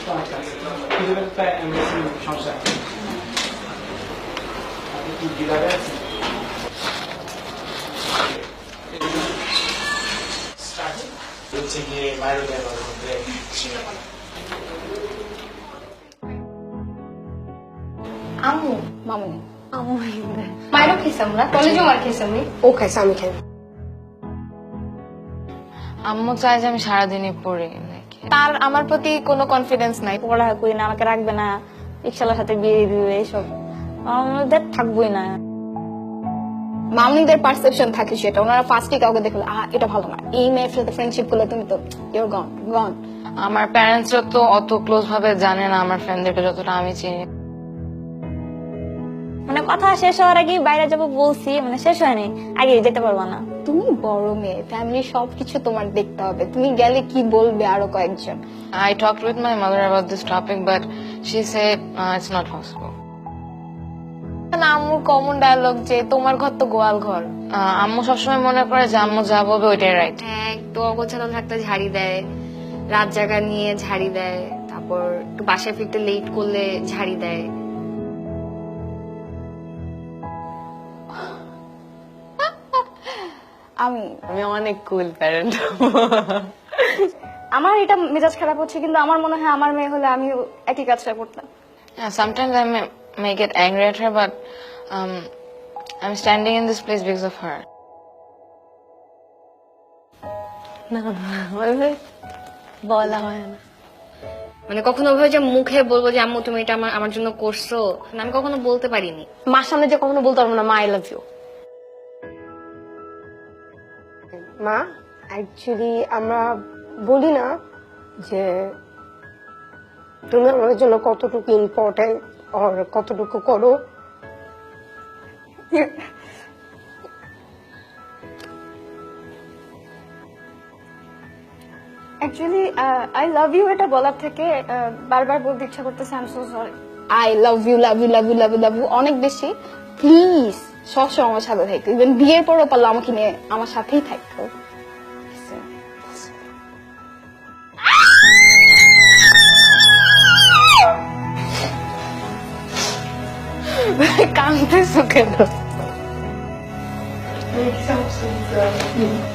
অনেক আছে কিন্তু প্রায় এমএসসি সমস্যা আপনি কি ডিলারে আছেন হচ্ছে গিয়ে মায়ের ব্যবহার করতে আম্মু মামুনি আম্মু মায়েরও খেয়েছি আমরা কলেজেও মার খেয়েছি আমি ও খাইছে আমি খাই আম্মু চায় যে আমি সারাদিনই পড়ি তার আমার প্রতি কোনো কনফিডেন্স নাই পড়ালেখা করি না আমাকে রাখবে না রিক্সালার সাথে বিয়ে দিবে এইসব আমাদের থাকবোই না মামুনিদের পারসেপশন থাকে সেটা ওনারা ফার্স্টে কাউকে দেখলে এটা ভালো না এই মেয়ের সাথে ফ্রেন্ডশিপ করলে তুমি তো ইউর গন গন আমার প্যারেন্টসরা তো অত ক্লোজ ভাবে জানে না আমার ফ্রেন্ডদেরকে যতটা আমি চিনি মানে কথা শেষ হওয়ার আগে বাইরে যাবো বলছি মানে শেষ হয়নি আগে যেতে পারবা না তুমি বড় মেয়ে ফ্যামিলির সবকিছু তোমার দেখতে হবে তুমি গেলে কি বলবে আরো কয়েকজন I talked with my mother about this topic but she said it's not possible আম্মুর কমন ডায়লগ যে তোমার ঘর তো গোয়াল ঘর আম্মু সবসময় মনে করে যে আম্মু যা বলবে ওইটাই রাইট একটু অগোছালো থাকতে ঝাড়ি দেয় রাত জাগা নিয়ে ঝাড়ি দেয় তারপর একটু বাসায় ফিরতে লেট করলে ঝাড়ি দেয় আমি অনেক কুল প্যারেন্ট আমার এটা মেজাজ খারাপ হচ্ছে কিন্তু আমার মনে হয় আমার মেয়ে হলে আমি একই কাজটা করতাম sometimes I may get angry at her but I'm standing in this place because of her বলা হয় না মানে কখনো ভাবে যে মুখে বলবো যে আম্মু তুমি এটা আমার জন্য করছো আমি কখনো বলতে পারিনি মার সামনে যে কখনো বলতে পারবো না মা আই লাভ ইউ মা অ্যাকচুয়ালি আমরা বলি না যে তুমি আমাদের জন্য কতটুকু ইম্পর্টেন্ট আর কতটুকু করো অ্যাকচুয়ালি আই লাভ ইউ এটা বলার থেকে বারবার বলতে ইচ্ছা করতেছে I am so sorry I love you love you love you love you love you অনেক বেশি প্লিজ সবসময় আমার সাথে থাকতো ইভেন বিয়ের পরও পারলো আমাকে নিয়ে আমার সাথেই থাকতো কাঁদতেছো কেন Make some sense.